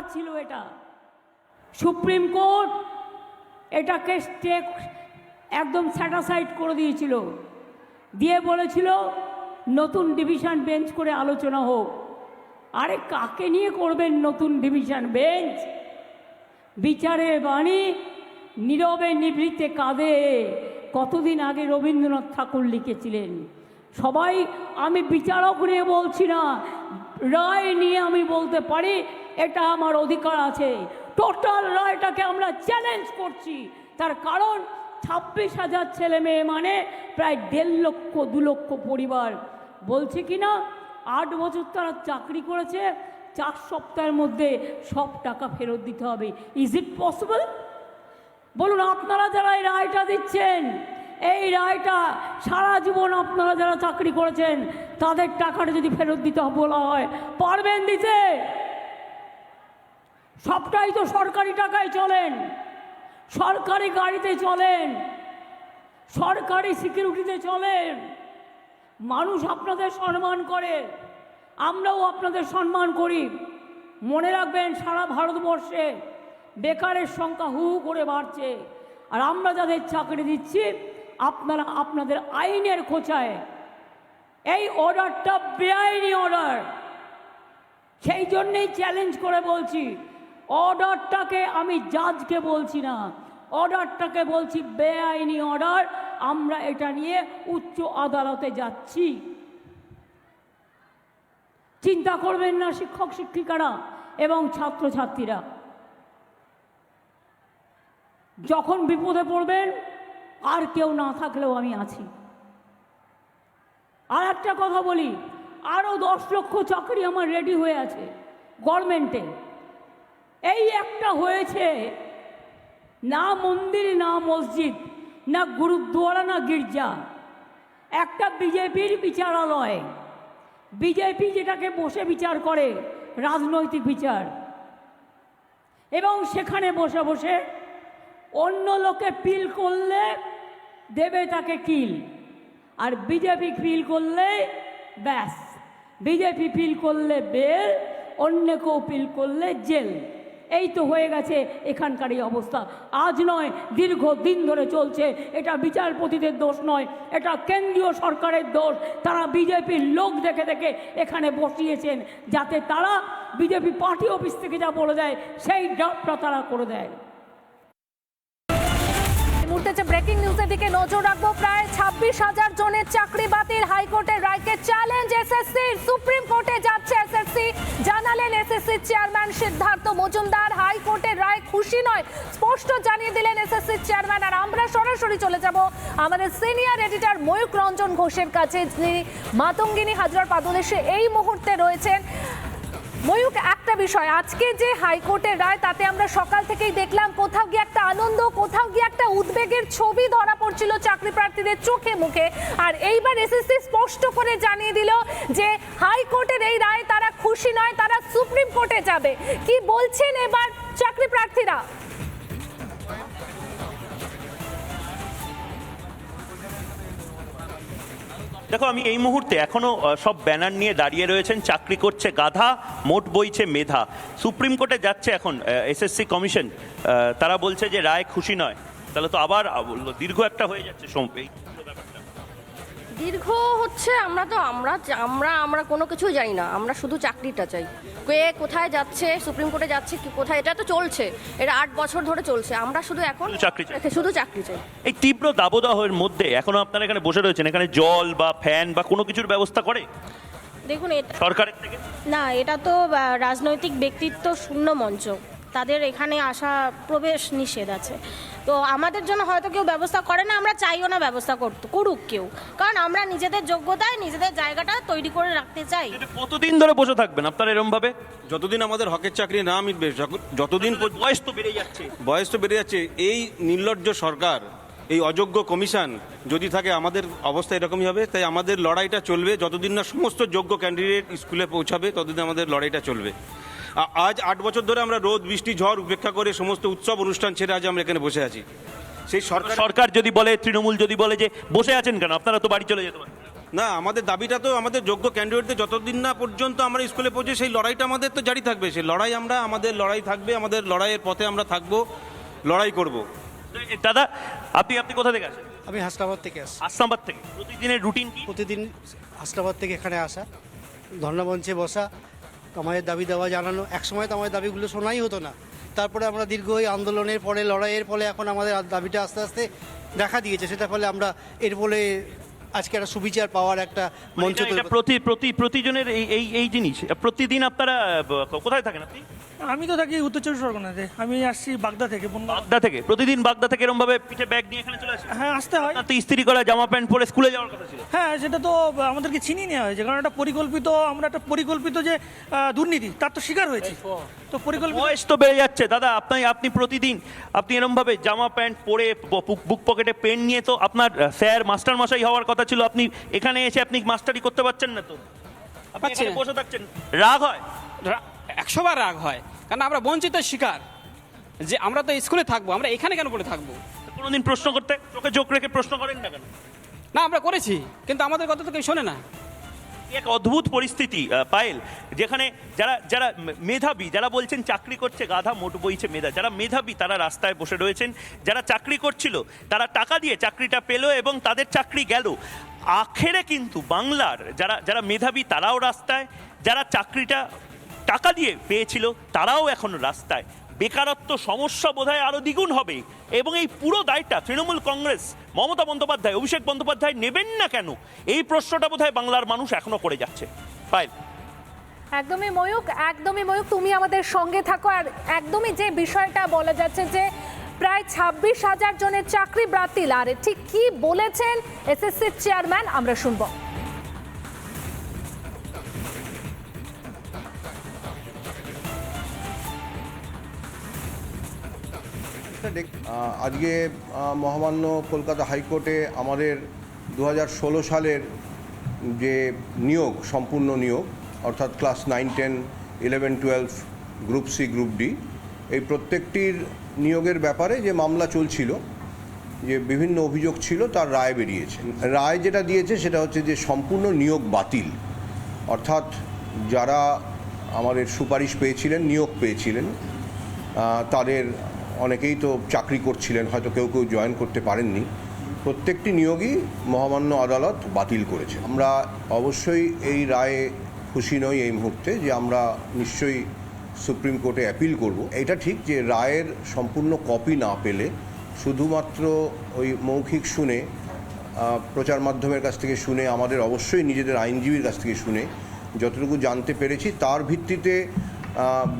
Order ছিল এটা। Supreme court এটাকে একদম স্যাটাসাইড করে দিয়েছিল, দিয়ে বলেছিল নতুন ডিভিশন বেঞ্চ করে আলোচনা হোক। আরে কাকে নিয়ে করবেন নতুন ডিভিশন বেঞ্চ? বিচারের বাণী নীরবে নিভৃতে কাঁদে, কতদিন আগে রবীন্দ্রনাথ ঠাকুর লিখেছিলেন। সবাই, আমি বিচারক নিয়ে বলছি না, রায় নিয়ে আমি বলতে পারি এটা আমার অধিকার আছে। টোটাল রায়টাকে আমরা চ্যালেঞ্জ করছি, তার কারণ 26,000 ছেলে মেয়ে মানে প্রায় 1.5 লক্ষ 2 লক্ষ পরিবার। বলছে কি না 8 বছর তারা চাকরি করেছে, 4 সপ্তাহের মধ্যে সব টাকা ফেরত দিতে হবে। Is it possible? বলুন, আপনারা যারা এই রায়টা দিচ্ছেন, এই রায়টা সারা জীবন আপনারা যারা চাকরি করেছেন তাদের টাকাটা যদি ফেরত দিতে বলা হয়, পারবেন দিতে? সবটাই তো সরকারি টাকায় চলেন, সরকারি গাড়িতে চলেন, সরকারি সিকিউরিটিতে চলেন। মানুষ আপনাদের সম্মান করে, আমরাও আপনাদের সম্মান করি। মনে রাখবেন, সারা ভারতবর্ষে বেকারের সংখ্যা হু হু করে বাড়ছে, আর আমরা যাদের চাকরি দিচ্ছি আপনারা আপনাদের আইনের খোঁচায়। এই অর্ডারটা বেআইনি অর্ডার, সেই জন্যেই চ্যালেঞ্জ করে বলছি, অর্ডারটাকে আমি জাজকে বলছি না, অর্ডারটাকে বলছি বেআইনি অর্ডার। আমরা এটা নিয়ে উচ্চ আদালতে যাচ্ছি। চিন্তা করবেন না শিক্ষক শিক্ষিকারা এবং ছাত্রছাত্রীরা, যখন বিপদে পড়বেন আর কেউ না থাকলেও আমি আছি। আর একটা কথা বলি, আরও 10 লক্ষ চাকরি আমার রেডি হয়ে আছে গভর্নমেন্টে। এই একটা হয়েছে, না মন্দির না মসজিদ না গুরুদ্বারা না গির্জা, একটা বিজেপির বিচারালয়। বিজেপি যেটাকে বসে বিচার করে, রাজনৈতিক বিচার, এবং সেখানে বসে বসে অন্য লোকে পিল করলে দেবে তাকে কিল, আর বিজেপি পিল করলে ব্যাস, বিজেপি পিল করলে বেল, অন্য কেউ পিল করলে জেল। এই তো হয়ে গেছে এখানকার এই অবস্থা। আজ নয়, দীর্ঘদিন ধরে চলছে। এটা বিচারপতিদের দোষ নয়, এটা কেন্দ্রীয় সরকারের দোষ। তারা বিজেপির লোক দেখে দেখে এখানে বসিয়েছেন, যাতে তারা বিজেপি পার্টি অফিস থেকে যা বলে দেয় সেই ড্রাফটটা তারা করে দেয়। মুহূর্তে ব্রেকিং নিউজের দিকে নজর রাখবো। প্রায় 26,000 জনের চাকরি বাতিল, হাইকোর্টের রায়কে চ্যালেঞ্জ এসএসসির। সুপ্রিম কোর্টে যাচ্ছে এসএসসি, জানালেন এসএসসি চেয়ারম্যান সিদ্ধার্থ মজুমদার। হাইকোর্টের রায় খুশি নয়, স্পষ্ট জানিয়ে দিলেন এসএসসি চেয়ারম্যান। আর আমরা সরাসরি চলে যাব আমাদের সিনিয়র এডিটর ময়ূক রঞ্জন ঘোষের কাছে, যিনি মাতঙ্গিনী হাজরার পাদদেশে এই মুহূর্তে রয়েছেন। ময়ূক, একটা বিষয়, আজকে যে হাইকোর্টের রায় তাতে আমরা সকাল থেকেই দেখলাম কোথাও গিয়ে একটা আনন্দ, কোথাও গিয়ে একটা উদ্বেগের ছবি ধরা পড়ছিল চাকরি প্রার্থীদের চোখে মুখে। আর এইবার এসএসসি স্পষ্ট করে জানিয়ে দিল যে হাইকোর্টের এই রায় তারা খুশি নয়, তারা সুপ্রিম কোর্টে যাবে। কি বলছেন এবার চাকরি প্রার্থীরা? দেখো, আমি এই মুহূর্তে এখনো সব ব্যানার নিয়ে দাঁড়িয়ে রয়েছেন, চাকরি করছে গাধা, মোট বইছে মেধা। সুপ্রিম কোর্টে যাচ্ছে এখন এসএসসি কমিশন, তারা বলছে যে রায় খুশি নয়। তাহলে তো আবার দীর্ঘ একটা হয়ে যাচ্ছে ব্যাপারটা। দীর্ঘ হচ্ছে, আমরা কোনো কিছুই জানি না, আমরা শুধু চাকরিটা চাই। কে কোথায় যাচ্ছে, সুপ্রিম কোর্টে যাচ্ছে কি কোথায়, এটা তো চলছে, এটা 8 বছর ধরে চলছে। আমরা শুধু এখন শুধু চাকরি চাই। এই তীব্র দাবদাহের মধ্যে এখনো আপনারা এখানে বসে রয়েছেন, এখানে জল বা ফ্যান বা কোনো কিছুর ব্যবস্থা করে দেখুন এটা সরকারের থেকে? না, এটা তো রাজনৈতিক ব্যক্তিত্ব শূন্য মঞ্চ, তাদের এখানে আসা প্রবেশ নিষেধ আছে। তো আমাদের জন্য হয়তো কেউ ব্যবস্থা করে না, আমরা চাইও না ব্যবস্থা করুক কেউ, কারণ আমরা নিজেদের যোগ্যতায় নিজেদের জায়গাটা তৈরি করে রাখতে চাই। কতদিন ধরে বসে থাকবেন আপনারা এরকম ভাবে? যতদিন আমাদের হকের চাকরি না মিটবে, যতদিন বয়স তো বেড়ে যাচ্ছে। এই নির্লজ্জ সরকার, এই অযোগ্য কমিশন যদি থাকে, আমাদের অবস্থা এরকমই হবে। তাই আমাদের লড়াইটা চলবে, যতদিন না সমস্ত যোগ্য ক্যান্ডিডেট স্কুলে পৌঁছাবে ততদিন আমাদের লড়াইটা চলবে। আজ 8 বছর ধরে আমরা রোদ বৃষ্টি ঝড় উপেক্ষা করে সমস্ত উৎসব অনুষ্ঠান ছেড়ে আজ আমরা এখানে বসে আছি। সেই সরকার যদি বলে, তৃণমূল যদি বলে যে বসে আছেন কেন, আপনারা তো বাড়ি চলে যেতে পারেন। না, আমাদের দাবিটা তো আমাদের যোগ্য ক্যান্ডিডেটদের যতদিন না পর্যন্ত আমরা স্কুলে পৌঁছে সেই লড়াইটা আমাদের তো জারি থাকবে। সেই লড়াই আমাদের লড়াই থাকবে, আমাদের লড়াইয়ের পথে আমরা থাকবো, লড়াই করব। দাদা আপনি কোথা থেকে আসেন? আমি হাসনাবাদ থেকে আসি। আসলামাবাদ থেকে। প্রতিদিনের রুটিন কি? প্রতিদিন হাসনাবাদ থেকে এখানে আসা, ধর্ণামঞ্চে বসা, আমাদের দাবি দেওয়া জানানো। একসময় তো আমাদের দাবিগুলো শোনাই হতো না, তারপরে আমরা দীর্ঘ এই আন্দোলনের পরে, লড়াইয়ের ফলে এখন আমাদের দাবিটা আস্তে আস্তে দেখা দিয়েছে। সেটা ফলে আমরা এর ফলে আজকে একটা সুবিচার পাওয়ার একটা মঞ্চ তৈরি করতে- প্রতিজনের এই জিনিস। প্রতিদিন আপনারা কোথায় থাকেন আপনি? আমি তো থাকি উত্তর চব্বিশ পরগনাতে। আমি আসছি বাগদা থেকে, বনগাঁ। বাগদা থেকে। প্রতিদিন বাগদা থেকে এরকম ভাবে পিঠে ব্যাগ নিয়ে এখানে চলে আসেন? হ্যাঁ, আসতে হয়। আপনার তো ইস্ত্রি করা জামা প্যান্ট পরে স্কুলে যাওয়ার কথা ছিল। হ্যাঁ, সেটা তো আমাদেরকে ছিনিয়ে নেওয়া হয়েছে, কারণ আমরা একটা পরিকল্পিত যে দুর্নীতি, তার তো শিকার হয়েছি। তো পরিকল্পিত বয়স তো বেড়ে যাচ্ছে দাদা, আপনি প্রতিদিন আপনি এরকম ভাবে জামা প্যান্ট পরে বুক পকেটে পেন নিয়ে, তো আপনার স্যার মাস্টার মশাই হওয়ার কথা ছিল, আপনি এখানে এসে আপনি মাস্টারি করতে পারছেন না, তো আপনি পাচ্ছি এখানে না। বসে থাকছেন। রাগ হয়? 100 বার রাগ হয়, কারণ আমরা বঞ্চিত শিকার। যে আমরা তো স্কুলে থাকবো, আমরা এখানে কেন পড়ে থাকবো? কোনোদিন প্রশ্ন করতে চোখে চোখ রেখে প্রশ্ন করেন না কেন? না, আমরা করেছি, কিন্তু আমাদের কথা তো কেউ শোনে না। এক অদ্ভুত পরিস্থিতি পায়েল, যেখানে যারা মেধাবী, যারা বলছেন চাকরি করছে গাধা মোট বইছে মেধা, যারা মেধাবী তারা রাস্তায় বসে রয়েছেন, যারা চাকরি করছিল তারা টাকা দিয়ে চাকরিটা পেল এবং তাদের চাকরি গেল। আখেরে কিন্তু বাংলার যারা মেধাবী তারাও রাস্তায়, যারা চাকরিটা টাকা দিয়ে পেয়েছিল তারাও এখন রাস্তায়। বেকারত্ব সমস্যা বোধহয় আরো দ্বিগুণ হবে, এবং এই পুরো দায়টা তৃণমূল কংগ্রেস, মমতা বন্দ্যোপাধ্যায়, অভিষেক বন্দ্যোপাধ্যায় নেবেন না কেন? এই প্রশ্নটা বোধহয় বাংলার মানুষ এখনো করে যাচ্ছে। পায়েল, একদমই ময়ূক, তুমি আমাদের সঙ্গে থাকো। আর একদমই যে বিষয়টা বলা যাচ্ছে যে প্রায় 26,000 জনের চাকরি বাতিল, আর ঠিক কি বলেছেন এসএসসির চেয়ারম্যান আমরা শুনবো। আজকে মহামান্য কলকাতা হাইকোর্টে আমাদের 2016 সালের যে নিয়োগ, সম্পূর্ণ নিয়োগ, অর্থাৎ class 9, 10, 11, 12, group C, group D, এই প্রত্যেকটির নিয়োগের ব্যাপারে যে মামলা চলছিল, যে বিভিন্ন অভিযোগ ছিল, তার রায় বেরিয়েছে। রায় যেটা দিয়েছে সেটা হচ্ছে যে সম্পূর্ণ নিয়োগ বাতিল, অর্থাৎ যারা আমাদের সুপারিশ পেয়েছিলেন, নিয়োগ পেয়েছিলেন, তাদের অনেকেই তো চাকরি করছিলেন, হয়তো কেউ জয়েন করতে পারেননি, প্রত্যেকটি নিয়োগই মহামান্য আদালত বাতিল করেছে। আমরা অবশ্যই এই রায়ে খুশি নই এই মুহূর্তে, যে আমরা নিশ্চয়ই সুপ্রিম কোর্টে অ্যাপিল করব। এটা ঠিক যে রায়ের সম্পূর্ণ কপি না পেলে, শুধুমাত্র ওই মৌখিক শুনে, প্রচার মাধ্যমের কাছ থেকে শুনে, আমাদের অবশ্যই নিজেদের আইনজীবীর কাছ থেকে শুনে যতটুকু জানতে পেরেছি, তার ভিত্তিতে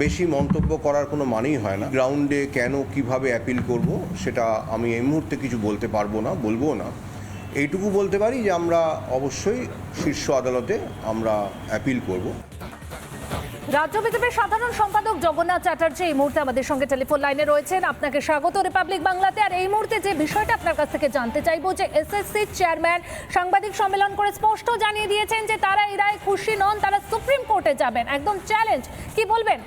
বেশি মন্তব্য করার কোনো মানেই হয় না। গ্রাউন্ডে কেন কিভাবে অ্যাপিল করব সেটা আমি এই মুহূর্তে কিছু বলতে পারবো না, বলবো না। এইটুকু বলতে পারি যে আমরা অবশ্যই শীর্ষ আদালতে আমরা অ্যাপিল করব। রাজ্য বিজেপির সাধারণ সম্পাদক জগন্নাথ চ্যাটার্জি এই মুহূর্তে আমাদের সঙ্গে টেলিফোন লাইনে রয়েছেন। আপনাকে স্বাগত রিপাবলিক বাংলাতে। আর এই মুহূর্তে যে বিষয়টা আপনার কাছ থেকে জানতে চাইবো, যে এসএসসি চেয়ারম্যান সাংবাদিক সম্মেলন করে স্পষ্ট জানিয়ে দিয়েছেন যে তারা এই রায় খুশি নন, তারা সুপ্রিম কোর্টে যাবেন, একদম চ্যালেঞ্জ। কি বলবেন?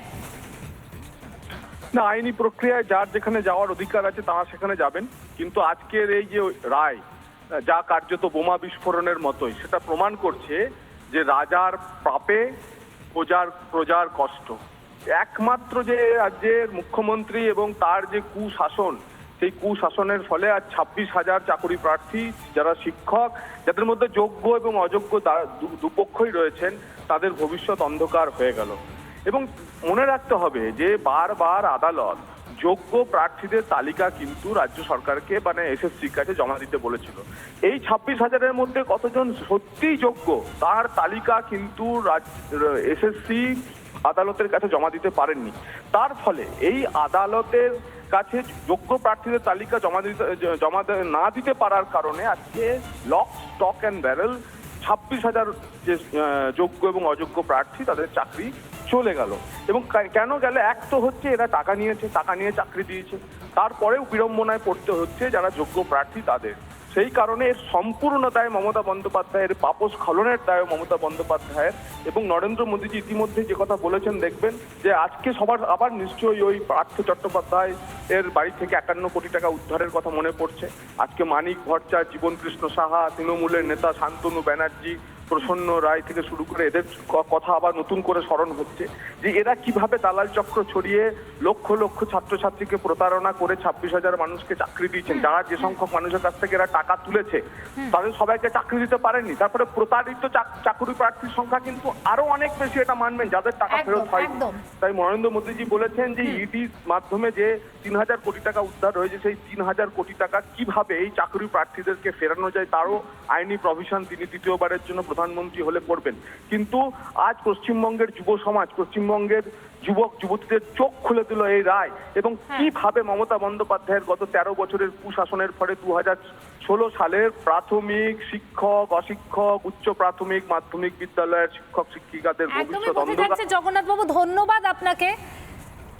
না, আইনি প্রক্রিয়ায় যার যেখানে যাওয়ার অধিকার আছে তারা সেখানে যাবেন, কিন্তু আজকের এই যে রায়, যা কার্যত বোমা বিস্ফোরণের মতোই, সেটা প্রমাণ করছে যে রাজার পাপে প্রজার কষ্ট। একমাত্র যে রাজ্যের মুখ্যমন্ত্রী এবং তার যে কুশাসন, সেই কুশাসনের ফলে আজ 26,000 চাকরি প্রার্থী, যারা শিক্ষক, যাদের মধ্যে যোগ্য এবং অযোগ্য দুপক্ষই রয়েছেন, তাদের ভবিষ্যৎ অন্ধকার হয়ে গেল। এবং মনে রাখতে হবে যে বারবার আদালত যোগ্য প্রার্থীদের তালিকা কিন্তু রাজ্য সরকারকে, মানে এসএসসির কাছে জমা দিতে বলেছিল। এই 26,000-এর মধ্যে কতজন সত্যিই যোগ্য, তার তালিকা কিন্তু এসএসসি আদালতের কাছে জমা দিতে পারেননি। তার ফলে এই আদালতের কাছে যোগ্য প্রার্থীদের তালিকা জমা না দিতে পারার কারণে আজকে লক, স্টক অ্যান্ড ব্যারেল 26,000 যে যোগ্য এবং অযোগ্য প্রার্থী, তাদের চাকরি চলে গেল। এবং কেন গেল? এক তো হচ্ছে এরা টাকা নিয়েছে, টাকা নিয়ে চাকরি দিয়েছে, তারপরেও বিড়ম্বনায় পড়তে হচ্ছে যারা যোগ্য প্রার্থী তাদের। সেই কারণে এর সম্পূর্ণ দায় মমতা বন্দ্যোপাধ্যায়ের, পাপোশ স্খলনের দায় মমতা বন্দ্যোপাধ্যায়ের। এবং নরেন্দ্র মোদীজি ইতিমধ্যে যে কথা বলেছেন দেখবেন যে আজকে সবার আবার নিশ্চয়ই ওই পার্থ চট্টোপাধ্যায় এর বাড়ি থেকে 51 কোটি টাকা উদ্ধারের কথা মনে পড়ছে। আজকে মানিক ভট্টাচার্য, জীবন কৃষ্ণ সাহা, তৃণমূলের নেতা শান্তনু ব্যানার্জি, প্রসন্ন রায় থেকে শুরু করে এদের কথা আবার নতুন করে স্মরণ হচ্ছে যে এরা কিভাবে দালাল চক্র ছড়িয়ে লক্ষ লক্ষ ছাত্রছাত্রীকে প্রতারণা করে 26,000 মানুষকে চাকরি দিয়েছেন। যারা যে সংখ্যক মানুষের কাছ থেকে এরা টাকা তুলেছে তাদের সবাইকে চাকরি দিতে পারেননি। তারপরে প্রতারিত চাকরি প্রার্থীর সংখ্যা কিন্তু আরো অনেক বেশি, এটা মানবেন, যাদের টাকা ফেরত হয়। তাই নরেন্দ্র মোদীজি বলেছেন যে ইডির মাধ্যমে যে 3,000 কোটি টাকা উদ্ধার হয়েছে, সেই 3,000 কোটি টাকা কিভাবে এই চাকরি প্রার্থীদেরকে ফেরানো যায় তারও আইনি প্রভিশন তিনি তৃতীয়বারের জন্য প্রধানমন্ত্রী হলে করবেন। কিন্তু আজ পশ্চিমবঙ্গের যুব সমাজ, পশ্চিমবঙ্গের যুবক যুবতীদের চোখ খুলে দিল এই রায়, এবং কিভাবে মমতা বন্দ্যোপাধ্যায়ের গত 13 বছরের কুশাসনের ফলে 2016 সালের প্রাথমিক শিক্ষক, অশিক্ষক, উচ্চ প্রাথমিক, মাধ্যমিক বিদ্যালয়ের শিক্ষক শিক্ষিকাদের ভবিষ্যৎ অন্ধকার। জগন্নাথ বাবু, ধন্যবাদ আপনাকে।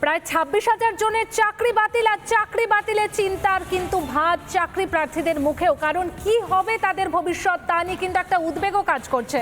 প্রায় 26,000 জনের চাকরি বাতিল, আর চাকরি বাতিলের চিন্তার কিন্তু ভাত চাকরি প্রার্থীদের মুখেও, কারণ কি হবে তাদের ভবিষ্যৎ তা নিয়ে কিন্তু একটা উদ্বেগও কাজ করছে।